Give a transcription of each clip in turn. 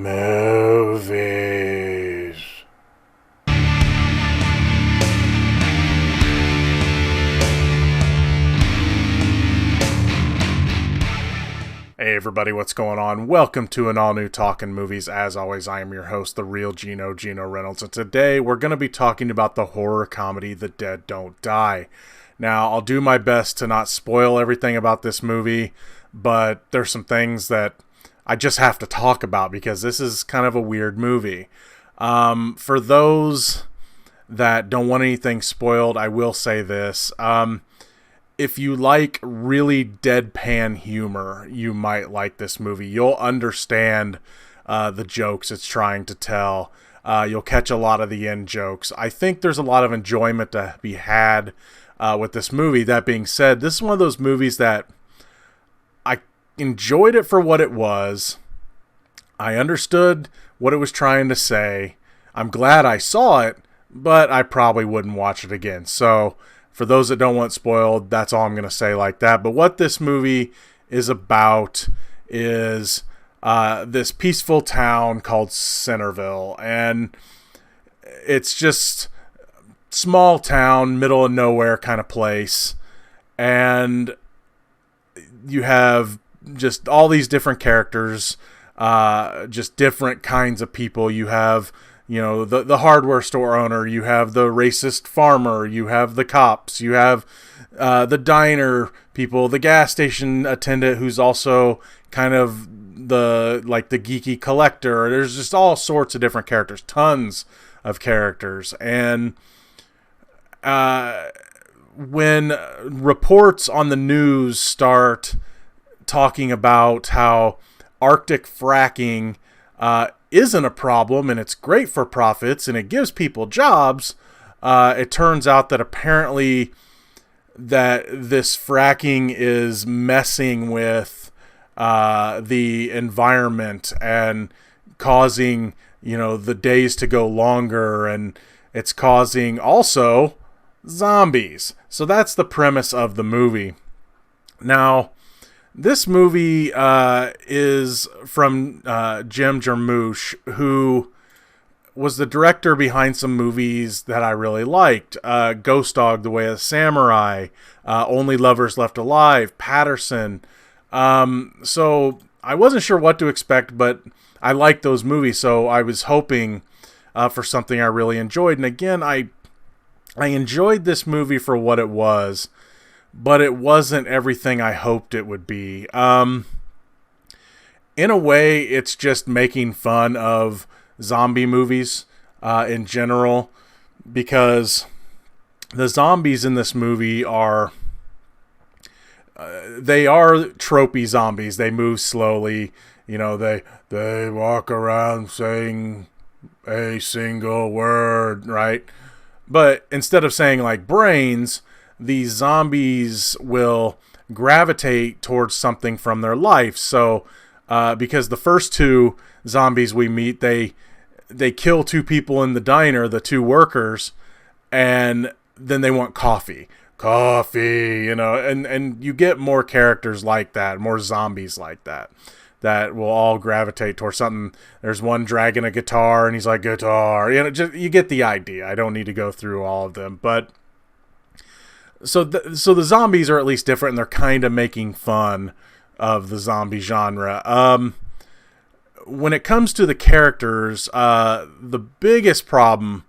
Movies. Hey everybody, what's going on? Welcome to an all-new Talkin Movies. As always, I am your host, the real Geno Reynolds, and today we're going to be talking about the horror comedy The Dead Don't Die. Now, I'll do my best to not spoil everything about this movie, but there's some things that I just have to talk about because this is kind of a weird movie. For those that don't want anything spoiled, I will say this. If you like really deadpan humor, you might like this movie. You'll understand the jokes it's trying to tell. You'll catch a lot of the end jokes. I think there's a lot of enjoyment to be had with this movie. That being said, this is one of those movies that I enjoyed it for what it was. I understood what it was trying to say. I'm glad I saw it, but I probably wouldn't watch it again. So for those that don't want spoiled, that's all I'm going to say like that. But what this movie is about is this peaceful town called Centerville. And it's just small town, middle of nowhere kind of place. And you have just all these different characters, just different kinds of people. You have the hardware store owner, you have the racist farmer, you have the cops, you have the diner people, the gas station attendant who's also kind of the geeky collector. There's just all sorts of different characters, tons of characters. And when reports on the news start talking about how Arctic fracking isn't a problem and it's great for profits and it gives people jobs, it turns out that apparently that this fracking is messing with the environment and causing the days to go longer, and it's causing also zombies. So that's the premise of the movie. Now, this movie is from Jim Jarmusch, who was the director behind some movies that I really liked. Ghost Dog, The Way of the Samurai, Only Lovers Left Alive, Patterson. So I wasn't sure what to expect, but I liked those movies, so I was hoping for something I really enjoyed. And again, I enjoyed this movie for what it was, but it wasn't everything I hoped it would be. In a way, it's just making fun of zombie movies in general, because the zombies in this movie are tropey zombies. They move slowly. They walk around saying a single word, right? But instead of saying like brains, these zombies will gravitate towards something from their life. So, because the first two zombies we meet, they kill two people in the diner, the two workers, and then they want coffee, and you get more characters like that, more zombies like that will all gravitate towards something. There's one dragging a guitar, and he's like, guitar, you get the idea. I don't need to go through all of them, but So the zombies are at least different, and they're kind of making fun of the zombie genre. When it comes to the characters, the biggest problem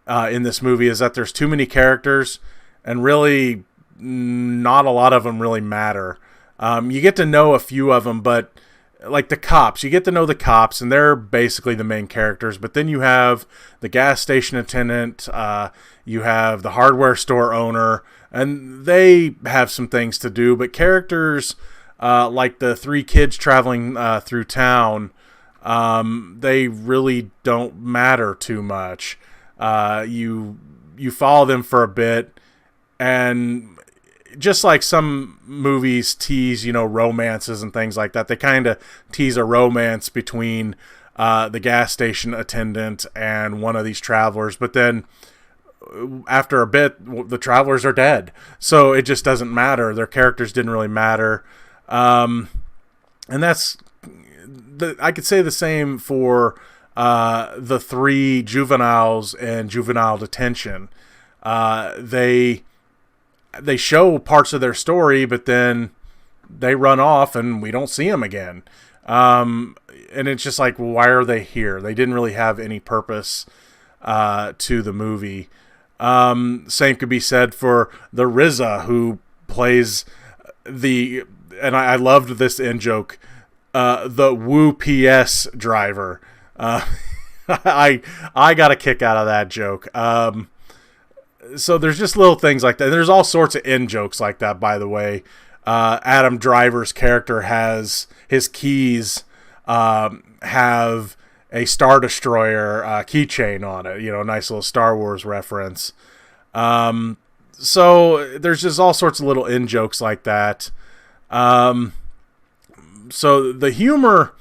in this movie is that there's too many characters, and really not a lot of them really matter. You get to know a few of them, but like the cops, you get to know the cops, and they're basically the main characters. But then you have the gas station attendant, you have the hardware store owner, and they have some things to do. But characters like the three kids traveling through town, they really don't matter too much. You follow them for a bit, and just like some movies tease, romances and things like that, they kind of tease a romance between the gas station attendant and one of these travelers. But then after a bit, the travelers are dead. So it just doesn't matter. Their characters didn't really matter. And that's I could say the same for the three juveniles in juvenile detention. They show parts of their story, but then they run off and we don't see them again. And it's just like, well, why are they here? They didn't really have any purpose to the movie. Same could be said for the RZA, who plays and I loved this in joke, the Woo PS driver. I got a kick out of that joke. So there's just little things like that. And there's all sorts of in jokes like that, by the way. Adam Driver's character has his keys have a Star Destroyer keychain on it. Nice little Star Wars reference. So there's just all sorts of little in jokes like that. So the humor,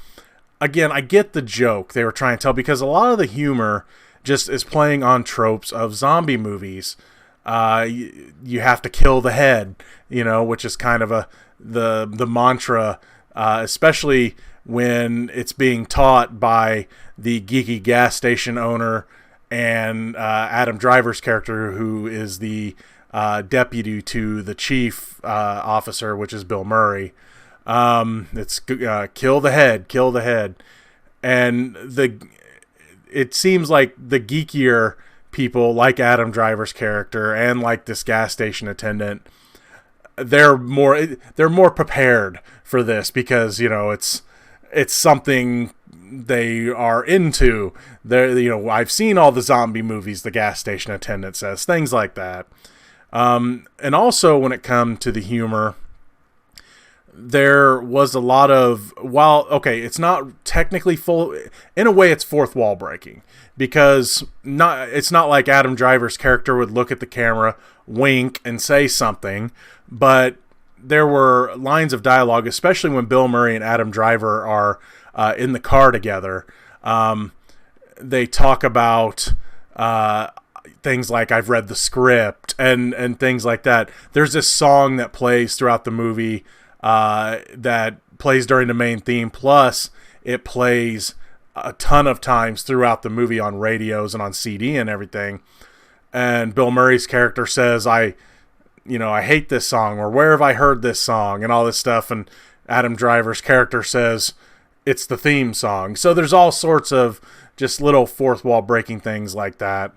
again, I get the joke they were trying to tell, because a lot of the humor just is playing on tropes of zombie movies. You have to kill the head, which is kind of the mantra, especially when it's being taught by the geeky gas station owner and Adam Driver's character, who is the deputy to the chief officer, which is Bill Murray. It's kill the head. And it seems like the geekier people, like Adam Driver's character and like this gas station attendant, they're more prepared for this, because it's something they are into. I've seen all the zombie movies, the gas station attendant says, things like that. And also when it comes to the humor, there was a lot of, it's not technically full, in a way it's fourth wall breaking, because it's not like Adam Driver's character would look at the camera, wink, and say something, but there were lines of dialogue, especially when Bill Murray and Adam Driver are in the car together. They talk about things like, I've read the script, and things like that. There's this song that plays throughout the movie that plays during the main theme, plus it plays a ton of times throughout the movie on radios and on CD and everything. And Bill Murray's character says, I hate this song, or where have I heard this song, and all this stuff. And Adam Driver's character says, it's the theme song. So there's all sorts of just little fourth wall breaking things like that.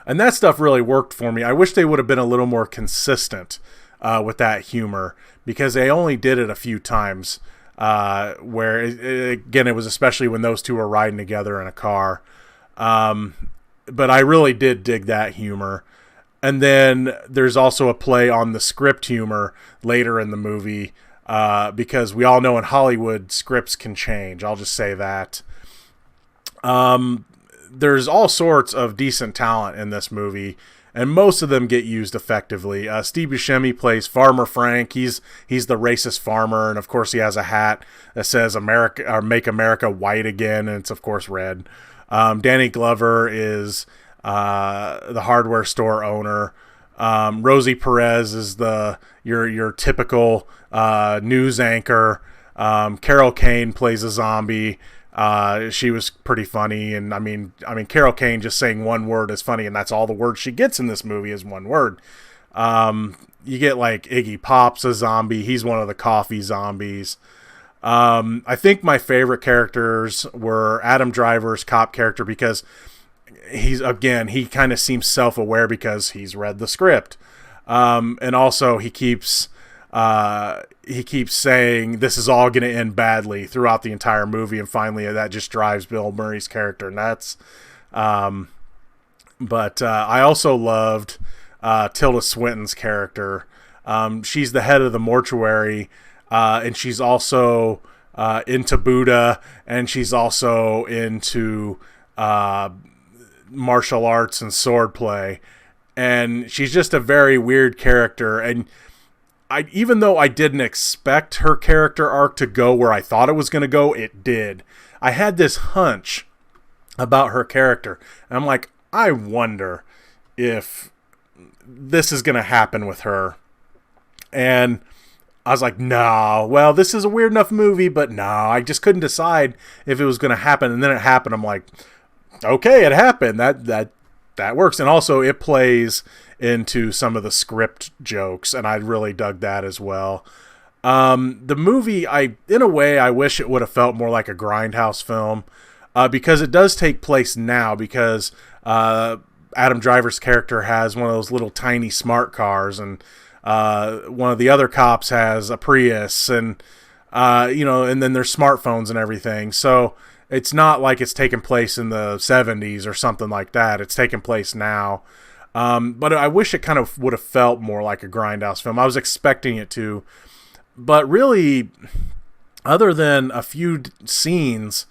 And that stuff really worked for me. I wish they would have been a little more consistent with that humor, because they only did it a few times, where it was especially when those two were riding together in a car. But I really did dig that humor. And then there's also a play on the script humor later in the movie, because we all know in Hollywood scripts can change. I'll just say that. There's all sorts of decent talent in this movie, and most of them get used effectively. Steve Buscemi plays Farmer Frank. He's the racist farmer, and of course he has a hat that says "America" or "Make America White Again," and it's of course red. Danny Glover is the hardware store owner. Rosie Perez is your typical news anchor. Carol Kane plays a zombie. She was pretty funny, and I mean, Carol Kane just saying one word is funny, and that's all the words she gets in this movie is one word. You get like Iggy Pop's a zombie. He's one of the coffee zombies. I think my favorite characters were Adam Driver's cop character, because he kind of seems self-aware because he's read the script. And also he keeps saying this is all going to end badly throughout the entire movie, and finally that just drives Bill Murray's character nuts. But I also loved Tilda Swinton's character. She's the head of the mortuary, and she's also into Buddha, and she's also into martial arts and swordplay, and she's just a very weird character. And even though I didn't expect her character arc to go where I thought it was going to go, it did. I had this hunch about her character, and I'm like, I wonder if this is going to happen with her. And I was like, no, well, this is a weird enough movie, but no, I just couldn't decide if it was going to happen. And then it happened. I'm like, okay, it happened. That works. And also it plays into some of the script jokes, and I really dug that as well. The movie, in a way, I wish it would have felt more like a Grindhouse film, because it does take place now, because Adam Driver's character has one of those little tiny smart cars, and one of the other cops has a Prius, and and then there's smartphones and everything. So it's not like it's taking place in the 70s or something like that. It's taking place now. But I wish it kind of would have felt more like a Grindhouse film. I was expecting it to, but really, other than a few scenes,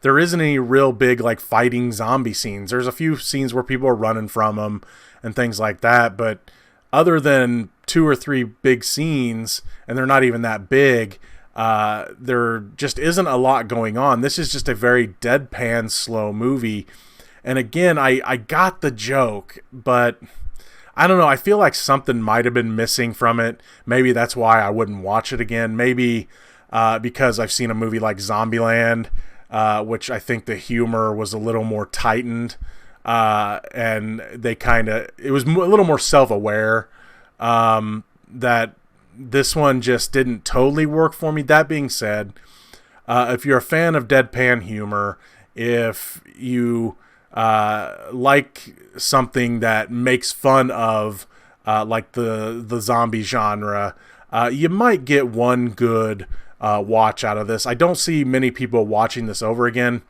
there isn't any real big like fighting zombie scenes. There's a few scenes where people are running from them and things like that, but other than 2 or 3 big scenes, and they're not even that big, there just isn't a lot going on. This is just a very deadpan, slow movie. And again, I got the joke, but I don't know. I feel like something might have been missing from it. Maybe that's why I wouldn't watch it again. Maybe because I've seen a movie like Zombieland, which I think the humor was a little more tightened, and it was a little more self-aware, that this one just didn't totally work for me. That being said, if you're a fan of deadpan humor, if you like something that makes fun of like the zombie genre, you might get one good watch out of this. I don't see many people watching this over again.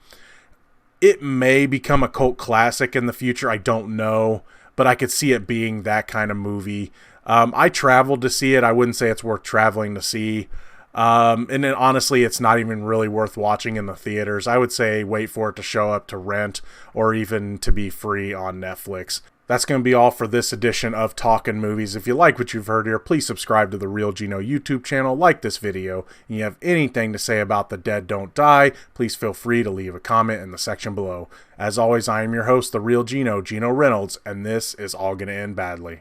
It may become a cult classic in the future. I don't know, but I could see it being that kind of movie. I traveled to see it. I wouldn't say it's worth traveling to see. And then honestly, it's not even really worth watching in the theaters. I would say wait for it to show up to rent or even to be free on Netflix. That's going to be all for this edition of Talkin Movies. If you like what you've heard here, please subscribe to the Real Geno YouTube channel, like this video, and you have anything to say about The Dead Don't Die, please feel free to leave a comment in the section below. As always, I am your host, the Real Geno, Geno Reynolds, and this is all going to end badly.